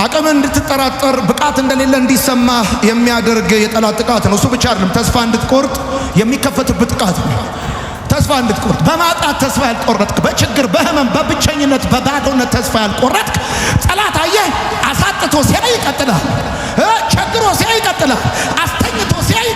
አቅም እንድትጠራጠር ብቃት እንደሌለ እንዲሰማ የሚያደርግ የጠላት ጥቃት ነው። እሱ ብቻ አይደለም፣ ተስፋ እንድትቆርጥ የሚከፈትበት ጥቃት ነው። ተስፋ እንድትቆርጥ በማጣት ተስፋ ያልቆረጥክ፣ በችግር በህመም በብቸኝነት በባዶነት ተስፋ ያልቆረጥክ ጠላት አየህ አሳጥቶ ሲያይ ይቀጥላል። ቸግሮ ሲያይ ይቀጥላል። አስተኝቶ ሲያይ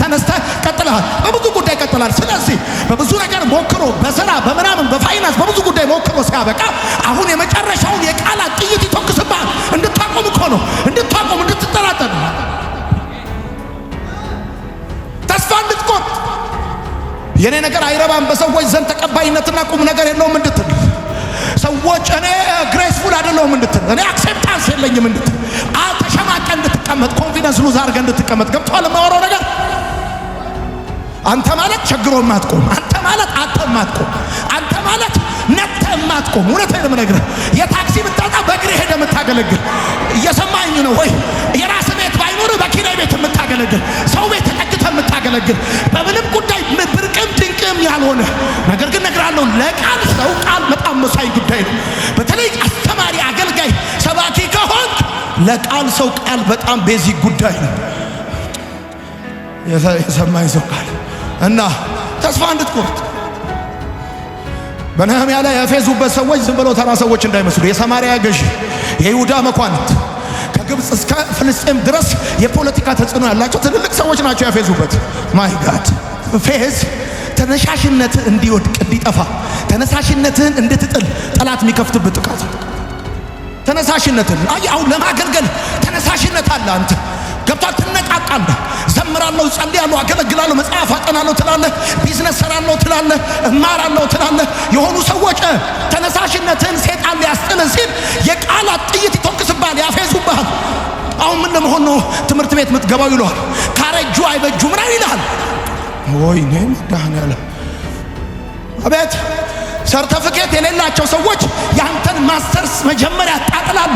ተነስተ ቀጥላል። በብዙ ጉዳይ ቀጥላል። ስለዚህ በብዙ ነገር ሞክሮ በስራ በምናምን በፋይናንስ በብዙ ጉዳይ ሞክሮ ሲያበቃ አሁን የመጨረሻውን የቃላት ጥይት ይተኩስብሃል። እንድታቆም እኮ ነው፣ እንድታቆም እንድትጠራጠር፣ ተስፋ እንድትቆርጥ፣ የኔ ነገር አይረባም፣ በሰዎች ዘንድ ተቀባይነትና ቁም ነገር የለውም እንድትል፣ ሰዎች እኔ ግሬስፉል አይደለሁም እንድትል፣ እኔ አክሴፕታንስ የለኝም እንድትል፣ ተሸማቀ እንድትቀመጥ፣ ኮንፊደንስ ሉዝ አድርገህ እንድትቀመጥ። ገብቶሃል የማወራው ነገር? አንተ ማለት ቸግሮ ማትቆም፣ አንተ ማለት አጥተ ማትቆም፣ አንተ ማለት ነተ ማትቆም። እውነቴን ነው የምነግርህ። የታክሲ ብታጣ በእግር ሄደህ የምታገለግል፣ እየሰማኝ ነው ወይ? የራስ ቤት ባይኖር በኪራይ ቤት የምታገለግል፣ ሰው ቤት ተጠግተህ የምታገለግል፣ በምንም ጉዳይ ብርቅም ድንቅም ያልሆነ ነገር ግን እነግርሃለሁ፣ ለቃል ሰው ቃል በጣም መሳይ ጉዳይ ነው። በተለይ አስተማሪ፣ አገልጋይ፣ ሰባኪ ከሆንክ ለቃል ሰው ቃል በጣም ቤዚክ ጉዳይ ነው። የሰማኝ ሰው ቃል እና ተስፋ እንድትቆርጥ በነህምያ ላይ ያፌዙበት ሰዎች ዝም ብለው ተራ ሰዎች እንዳይመስሉ። የሰማርያ ገዢ፣ የይሁዳ መኳንንት፣ ከግብፅ እስከ ፍልስጤም ድረስ የፖለቲካ ተጽዕኖ ያላቸው ትልልቅ ሰዎች ናቸው ያፌዙበት። ማይ ጋድ ፌዝ ተነሳሽነትህ እንዲወድቅ እንዲጠፋ፣ ተነሳሽነትህን እንድትጥል ጠላት የሚከፍትበት ጥቃት። ተነሳሽነትህን አሁን ለማገልገል ተነሳሽነት አለ። አንተ ገብቷል፣ ትነቃቃለህ። ዘምራለሁ፣ ጸልያለሁ፣ አገለግላለሁ፣ መጽሐፍ አጠናለሁ ትላለህ፣ ቢዝነስ ሰራለሁ ትላለህ፣ እማራለሁ ትላለህ። የሆኑ ሰዎች ተነሳሽነትህን ሴጣን ሊያስጥልህ ሲል የቃላት ጥይት ይተኩስብሃል፣ ያፌዙብሃል። አሁን ምን ለመሆን ነው ትምህርት ቤት የምትገባው ይለዋል። ካረጁ አይበጁ ምናምን ይልሃል። ወይኔ መድኃኔዓለም! አቤት ሰርተፊኬት የሌላቸው ሰዎች ያንተን ማስተርስ መጀመሪያ ያጣጥላሉ።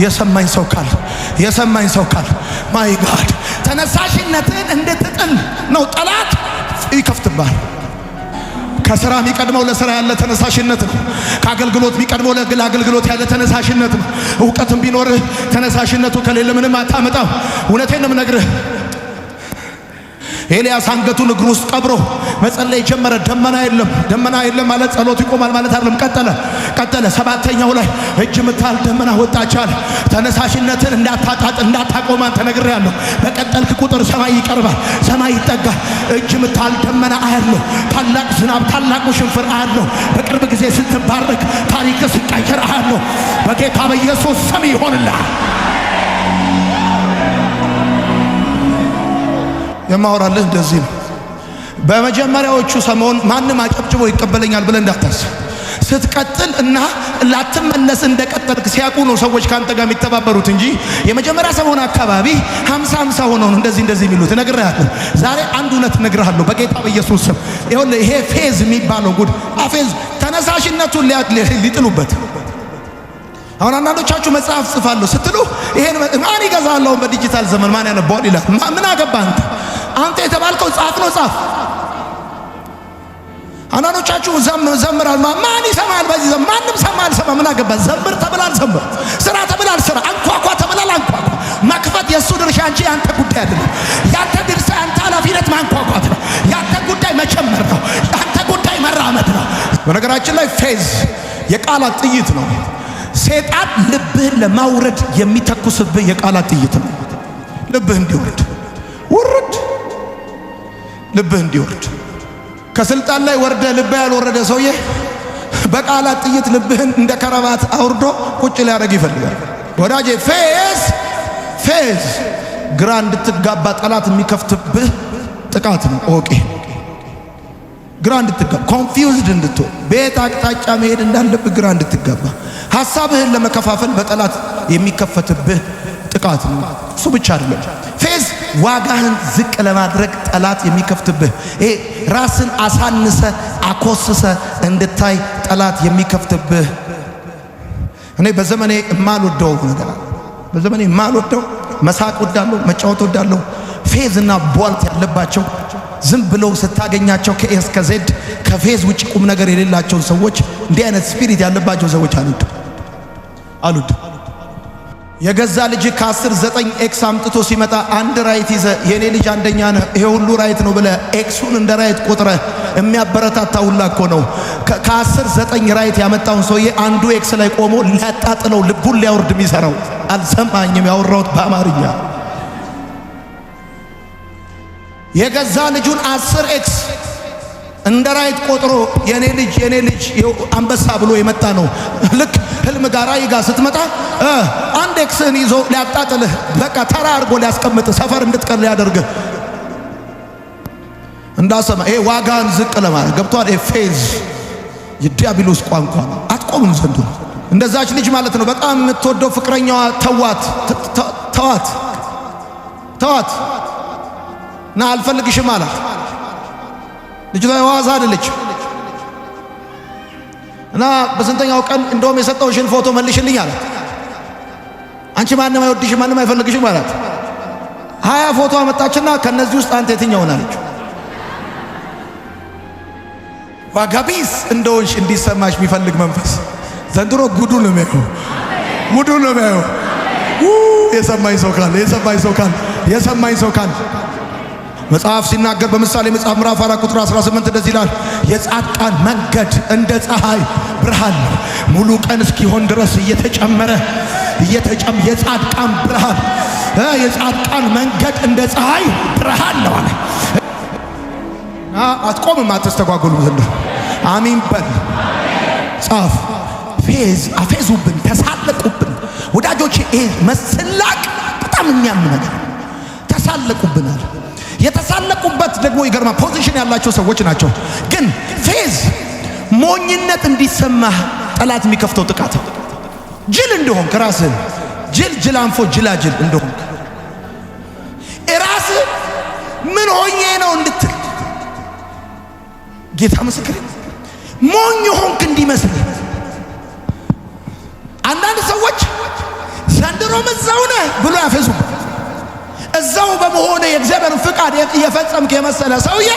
የሰማኝ ሰው ካል የሰማኝ ሰው ካል ማይ ጋድ ተነሳሽነትን እንድትጥል ነው ጠላት ይከፍትብሃል። ከስራ የሚቀድመው ለስራ ያለ ተነሳሽነት ነው። ከአገልግሎት የሚቀድመው ለአገልግሎት ያለ ተነሳሽነት ነው። እውቀትም ቢኖርህ ተነሳሽነቱ ከሌለ ምንም አታመጣም። እውነቴን ነው የምነግርህ። ኤልያስ አንገቱን እግሩ ውስጥ ቀብሮ መጸለይ ጀመረ። ደመና የለም ማለት ጸሎቱ ይቆማል ማለት አይደለም። ቀጠለ። ሰባተኛው ላይ እጅ ምታል ደመና ወጣቻል። ተነሳሽነትን እንዳታቆማን ተነግሬያለሁ። በቀጠልክ ቁጥር ሰማይ ይቀርባል፣ ሰማይ ይጠጋል። እጅ ምታል ደመና አያለሁ። ታላቅ ዝናብ፣ ታላቅ ውሽንፍር አያለሁ። በቅርብ ጊዜ ስትባረክ ታሪክ ሲቀየር አያለሁ። በጌታ በኢየሱስ ስም ይሆንልሃል። የማወራልህ እንደዚህ ነው። በመጀመሪያዎቹ ሰሞን ማንም አጨብጭቦ ይቀበለኛል ብለህ እንዳታስብ። ስትቀጥል እና ላትመለስ እንደቀጠልክ ሲያውቁ ነው ሰዎች ካንተ ጋር የሚተባበሩት እንጂ የመጀመሪያ ሰሞን አካባቢ 50 ሆነው ነው እንደዚህ የሚሉት። እነግርሃለሁ ዛሬ አንድ እውነት እነግርሃለሁ በጌታ በኢየሱስ ስም። ይኸውልህ ይሄ ፌዝ የሚባለው ጉድ አፌዝ ተነሳሽነቱን ሊጥሉበት። አሁን አንዳንዶቻችሁ መጽሐፍ ጽፋለሁ ስትሉ ይሄን ማን ይገዛል? በዲጂታል ዘመን ማን ያነባዋል ይላል። ምን አገባህ አንተ የተባልከው ጻፍ ነው ጻፍ። አንዳንዶቻችሁ ዘምራል ማን ይሰማል? በዚህ ዘመን ማንም ሰማ አልሰማ ምን አገባህ? ዘምር ተብላል ዘምር፣ ስራ ተብላል ስራ፣ አንኳኳ ተብላል አንኳኳ። መክፈት የእሱ ድርሻ እንጂ ያንተ ጉዳይ አይደለም። ያንተ ድርሻ ያንተ ኃላፊነት ማንኳኳት ነው። ያንተ ጉዳይ መጨመር ነው። ያንተ ጉዳይ መራመድ ነው። በነገራችን ላይ ፌዝ የቃላት ጥይት ነው። ሴጣን ልብህን ለማውረድ የሚተኩስብህ የቃላት ጥይት ነው። ልብህ እንዲወርድ ልብህ እንዲወርድ ከስልጣን ላይ ወርደ ልብህ ያልወረደ ሰውዬ በቃላት ጥይት ልብህን እንደ ከረባት አውርዶ ቁጭ ሊያደርግ ይፈልጋል። ወዳጄ ፌዝ ግራ እንድትጋባ ጠላት የሚከፍትብህ ጥቃት ነው። ኦኬ ግራ እንድትጋባ ኮንፊውዝድ እንድትሆን ቤት አቅጣጫ መሄድ እንዳለብህ ግራ እንድትጋባ ሐሳብህን ለመከፋፈል በጠላት የሚከፈትብህ ጥቃት ነው። እሱ ብቻ አይደለም። ፌዝ ዋጋህን ዝቅ ለማድረግ ጠላት የሚከፍትብህ ይሄ ራስን አሳንሰ አኮስሰ እንድታይ ጠላት የሚከፍትብህ። እኔ በዘመኔ የማልወደው ነገር አለ። በዘመኔ የማልወደው መሳቅ ወዳለሁ፣ መጫወት ወዳለሁ። ፌዝ እና ቧልት ያለባቸው ዝም ብለው ስታገኛቸው ከኤ እስከ ዜድ ከፌዝ ውጭ ቁም ነገር የሌላቸውን ሰዎች እንዲህ አይነት ስፒሪት ያለባቸው ሰዎች አሉት የገዛ ልጅ ከ10 ኤክስ አምጥቶ ሲመጣ አንድ ራይት ይዘ የኔ ልጅ አንደኛ ነህ ይሄ ሁሉ ራይት ነው ብለ ኤክሱን እንደ ራይት ቆጥረ የሚያበረታታውላ እኮ ነው። ከ10 ራይት ያመጣውን ሰውዬ አንዱ ኤክስ ላይ ቆሞ ሊያጣጥለው ልቡን ሊያወርድ የሚሰራው አልሰማኝም። ያወራሁት በአማርኛ የገዛ ልጁን 10 ኤክስ እንደ ራይት ቆጥሮ የኔ ልጅ አንበሳ ብሎ የመጣ ነው። ልክ ህልም ጋራ ይጋ ስትመጣ አንድ ኤክስን ይዞ ሊያጣጥልህ በቃ ተራ አድርጎ ሊያስቀምጥ ሰፈር እንድትቀር ሊያደርግህ እንዳሰማ ይሄ ዋጋን ዝቅ ለማለት ገብቷል። ፌዝ የዲያብሎስ ቋንቋ ነው። አትቆምም ዘንዱ እንደዛች ልጅ ማለት ነው። በጣም የምትወደው ፍቅረኛዋ ተዋት ና አልፈልግሽም አላት። ልጅቷ ዋዛ አይደለች እና በስንተኛው ቀን እንደውም የሰጠውሽን ፎቶ መልሽልኝ አላት። አንቺ ማንም አይወድሽም ማንም አይፈልግሽም አላት። 20 ፎቶ አመጣችና ከነዚህ ውስጥ አንተ የትኛውን አለች። ዋጋቢስ እንደሆንሽ እንዲሰማሽ የሚፈልግ መንፈስ ዘንድሮ ጉዱ ነው የሚያየው። የሰማኝ ሰው ካለ መጽሐፍ ሲናገር በምሳሌ መጽሐፍ ምዕራፍ 4 ቁጥር 18 እንደዚህ ይላል፣ የጻድቃን መንገድ እንደ ፀሐይ ብርሃን ነው፣ ሙሉ ቀን እስኪሆን ድረስ እየተጨመረ የጻድቃን ብርሃን የጻድቃን መንገድ እንደ ፀሐይ ብርሃን ነው አለ። አትቆምም፣ አትስተጓጎሉም ዘንድሮ አሜን በል ጻፍ። አፌዙብን፣ ተሳለቁብን ወዳጆቼ። ይሄ መስላቅ በጣም የሚያም ነገር ተሳለቁብናል። የተሳለቁበት ደግሞ ይገርማ ፖዚሽን ያላቸው ሰዎች ናቸው። ግን ፌዝ ሞኝነት እንዲሰማህ ጠላት የሚከፍተው ጥቃት ጅል እንደሆንክ ራስህን ጅል አንፎ ጅላጅል እንደሆንክ ራስህ ምን ሆኜ ነው እንድትል ጌታ ምስክር ሞኝ ሆንክ እንዲመስል። አንዳንድ ሰዎች ዘንድሮም እዛው ነህ ብሎ ያፌዙበት እዛው በመሆነ የእግዚአብሔርን ፍቃድ እየፈጸምክ የመሰለ ሰውዬ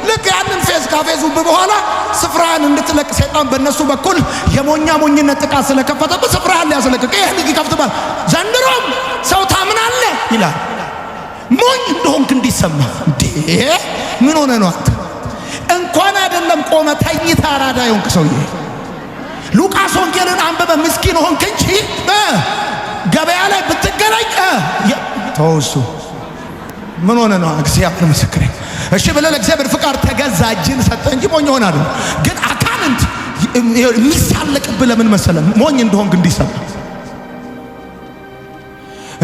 ልክ ያንን ፌዝ ካፌዙብ በኋላ ስፍራን እንድትለቅ ሰይጣን በእነሱ በኩል የሞኝነት ጥቃት ስለከፈተበት ስፍራን ሊያስለቅቅ ይህን ይከፍትባል። ዘንድሮም ሰው ታምናለህ ይላል ሞኝ እንደሆንክ እንዲሰማ። እንዴ ምን ሆነ ነው አንተ? እንኳን አይደለም ቆመ ተኝታ አራዳ የሆንክ ሰውዬ ሉቃስ ወንጌልን አንበበ ምስኪን ሆንክ እንጂ ገበያ ላይ ብትገናኝ ተወሱ ምን ሆነ ነው? እግዚአብሔር ምስክሬ። እሺ ብለህ ለእግዚአብሔር ፍቃድ ተገዛ እጅን ሰጠ እንጂ ሞኝ ሆናለህ። ግን አካንንት የሚሳለቅብህ ለምን መሰለህ? ሞኝ እንደሆንክ እንዲሰማ።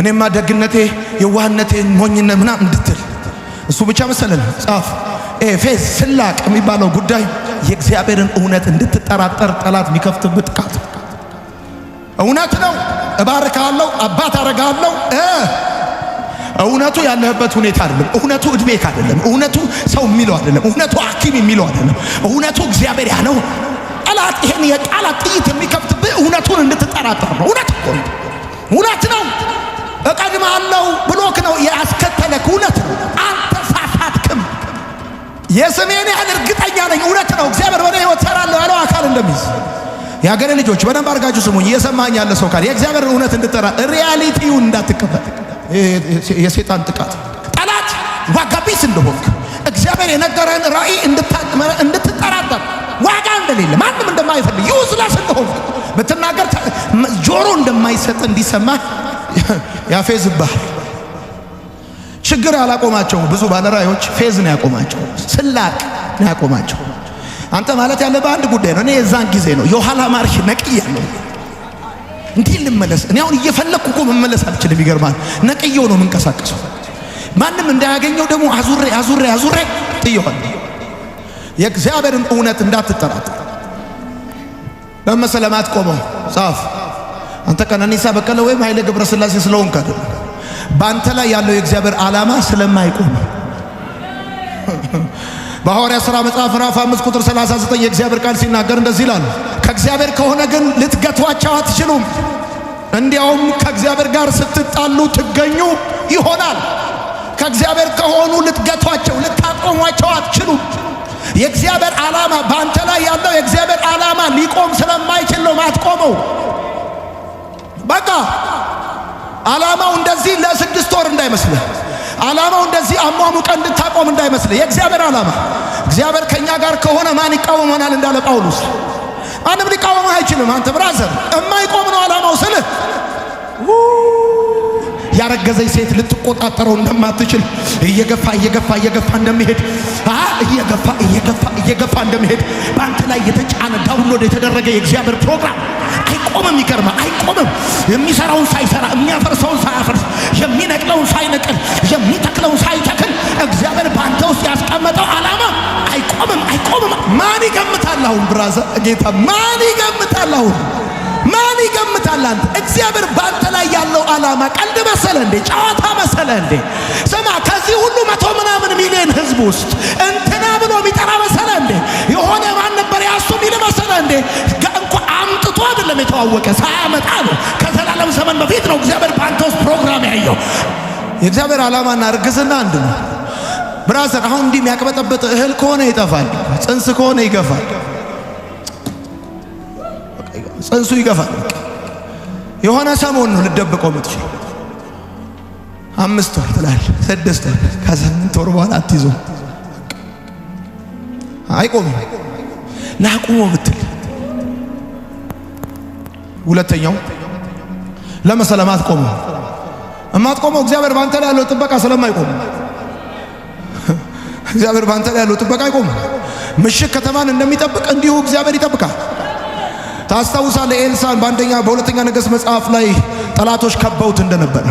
እኔማ ደግነቴ የዋህነቴ ሞኝነት ምናምን እንድትል እሱ ብቻ መሰለህ? ጻፍ። ፌዝ ስላቅ የሚባለው ጉዳይ የእግዚአብሔርን እውነት እንድትጠራጠር ጠላት የሚከፍትብህ ጥቃት። እውነት ነው እባርካለሁ አባት አረጋለሁ እውነቱ ያለህበት ሁኔታ አይደለም። እውነቱ እድሜክ አይደለም። እውነቱ ሰው የሚለው አይደለም። እውነቱ ሐኪም የሚለው አይደለም። እውነቱ እግዚአብሔር ያለው። ጠላት ይሄን የቃላት ጥይት የሚከፍትብህ እውነቱን እንድትጠራጠር ነው። እውነት ነው እቀድምሃለሁ ብሎክ ነው ያስከተለክ። እውነት ነው አልተሳሳትክም። የስሜን ያህል እርግጠኛ ነኝ። እውነት ነው እግዚአብሔር በእኔ ሕይወት ሰራለሁ ያለው አካል እንደሚይዝ የአገሬ ልጆች በደንብ አድርጋችሁ ስሙኝ። እየሰማኝ ያለ ሰው ካለ የእግዚአብሔር እውነት እንድትጠራ ሪያሊቲውን እንዳትቀበል። የሰይጣን ጥቃት ጠላት ዋጋቢስ እንደሆንክ እግዚአብሔር የነገረን ራእይ እንድትጠራጠር ዋጋ እንደሌለ ማንም እንደማይፈልግ ዩዝለስ እንደሆንክ ብትናገር ጆሮ እንደማይሰጥ እንዲሰማ ያፌዝብሃል። ችግር አላቆማቸውም። ብዙ ባለራእዮች ፌዝ ነው ያቆማቸው፣ ስላቅ ነው ያቆማቸው። አንተ ማለት ያለ በአንድ ጉዳይ ነው። እኔ የዛን ጊዜ ነው የኋላ ማርሽ ነቅያለሁ። እንዲህ ልመለስ እኔ አሁን እየፈለኩ እኮ መመለስ አልችልም። ይገርማል። ነቅየው ነው የምንቀሳቀሰው። ማንም እንዳያገኘው ደግሞ አዙሬ ጥየዋለሁ። የእግዚአብሔርን እውነት እንዳትጠራጠር በመሰለማት ቆመው ጻፍ። አንተ ቀነኒሳ በቀለ ወይም ኃይለ ገብረስላሴ ስለሆንክ አይደለም። በአንተ ላይ ያለው የእግዚአብሔር ዓላማ ስለማይቆም በሐዋርያት ሥራ መጽሐፍ ምዕራፍ 5 ቁጥር 39 የእግዚአብሔር ቃል ሲናገር እንደዚህ ይላል፣ ከእግዚአብሔር ከሆነ ግን ልትገቷቸው አትችሉም፣ እንዲያውም ከእግዚአብሔር ጋር ስትጣሉ ትገኙ ይሆናል። ከእግዚአብሔር ከሆኑ ልትገቷቸው ልታቆሟቸው አትችሉም። የእግዚአብሔር ዓላማ በአንተ ላይ ያለው የእግዚአብሔር ዓላማ ሊቆም ስለማይችል ነው ማትቆመው። በቃ ዓላማው እንደዚህ ለ6 ወር እንዳይመስልህ። ዓላማው እንደዚህ አሟሙቀ እንድታቆም እንዳይመስልህ። የእግዚአብሔር ዓላማ እግዚአብሔር ከኛ ጋር ከሆነ ማን ይቃወመናል እንዳለ ጳውሎስ። ማንም ሊቃወም አይችልም። አንተ ብራዘር የማይቆም ነው ዓላማው ስልህ ያረገዘች ሴት ልትቆጣጠረው እንደማትችል እየገፋ እንደሚሄድ እየገፋ እንደሚሄድ በአንተ ላይ የተጫነ ዳውንሎድ የተደረገ የእግዚአብሔር ፕሮግራም አይቆምም። ይገርማል። አይቆምም። የሚሰራውን ሳይሰራ፣ የሚያፈርሰውን ሳያፈርስ፣ የሚነቅለውን ሳይነቅል፣ የሚተክለውን ሳይተክል እግዚአብሔር በአንተ ውስጥ ያስቀመጠው ዓላማ አይቆምም። ማን ይገምታል አሁን ብራዘር? ጌታ ማን ይገምታል አሁን? ማን ይገምታል? አንተ እግዚአብሔር ባንተ ላይ ያለው ዓላማ ቀልድ መሰለ እንዴ? ጨዋታ መሰለ እንዴ? ስማ፣ ከዚህ ሁሉ 100 ምናምን ሚሊዮን ህዝብ ውስጥ እንትና ብሎ የሚጠራ መሰለ እንዴ? የሆነ ማን ነበር ያሱ ሚል መሰለ እንዴ? እንኳን አምጥቶ አይደለም የተዋወቀ ሳያመጣ ነው። ከዘላለም ዘመን በፊት ነው እግዚአብሔር ባንተ ውስጥ ፕሮግራም ያየው። የእግዚአብሔር ዓላማና እርግዝና አንድ ነው ብራዘር። አሁን እንዲህ የሚያቅበጠበጥ እህል ከሆነ ይጠፋል፣ ጽንስ ከሆነ ይገፋል። ጽንሱ ይገፋል። የሆነ ሰሞን ነው ልደብቀው የምትችል 5 ወር ትላለህ፣ 6 ወር፣ ከ8 ወር በኋላ አትይዞ አይቆምም። ላቁሞ ብትል ሁለተኛው ለመሰለማት ቆመ። እማትቆመው እግዚአብሔር ባንተ ላይ ያለው ጥበቃ ስለማይቆም፣ እግዚአብሔር ባንተ ላይ ያለው ጥበቃ አይቆም። ምሽግ ከተማን እንደሚጠብቅ እንዲሁ እግዚአብሔር ይጠብቃል። ታስታውሳለህ ኤልሳዕን በሁለተኛ ነገሥት መጽሐፍ ላይ ጠላቶች ከበውት እንደነበረ፣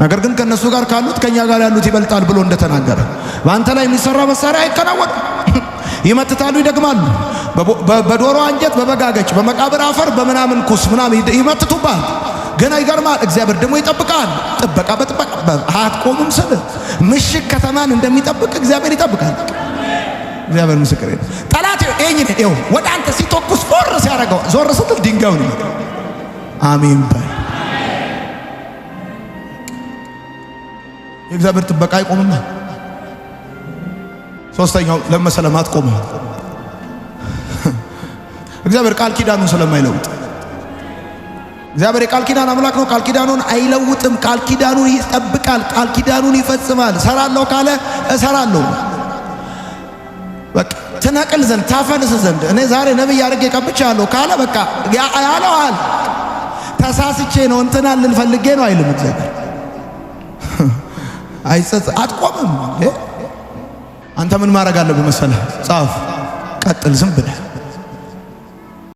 ነገር ግን ከነሱ ጋር ካሉት ከኛ ጋር ያሉት ይበልጣል ብሎ እንደተናገረ በአንተ ላይ የሚሰራ መሳሪያ አይከናወን። ይመትታሉ፣ ይደግማሉ። በዶሮ አንጀት፣ በበጋገጭ፣ በመቃብር አፈር፣ በምናምን ኩስ ምናምን ይመትቱባል። ግን ይገርማል፣ እግዚአብሔር ደግሞ ይጠብቃል። ጥበቃ በጥበቃ አትቆምም ስል ምሽግ ከተማን እንደሚጠብቅ እግዚአብሔር ይጠብቃል። እግዚአብሔር ምስክሬ ነው። ጠላት ይሄን ወደ አንተ ሲተኩስ ፎር ሲያደርገው ዞር ስትል ድንጋዩን ይመታል። አሜን በል። የእግዚአብሔር ጥበቃ አይቆምም። ሶስተኛው ለመሰለማት ቆመ። እግዚአብሔር ቃል ኪዳኑን ስለማይለውጥ፣ እግዚአብሔር የቃል ኪዳን አምላክ ነው። ቃል ኪዳኑን አይለውጥም። ቃል ኪዳኑን ይጠብቃል። ቃል ኪዳኑን ይፈጽማል። እሰራለሁ ካለ እሰራለሁ። በቃ ትነቅል ዘንድ ታፈንስ ዘንድ እኔ ዛሬ ነብይ አድርጌ ቀብቻለሁ ካለ በቃ ያለው አለ። ተሳስቼ ነው እንትና ልንፈልጌ ነው አይልም እግዚአብሔር። አትቆምም። አንተ ምን ማድረግ አለብህ መሰለህ? ጻፍ፣ ቀጥል፣ ዝም ብለህ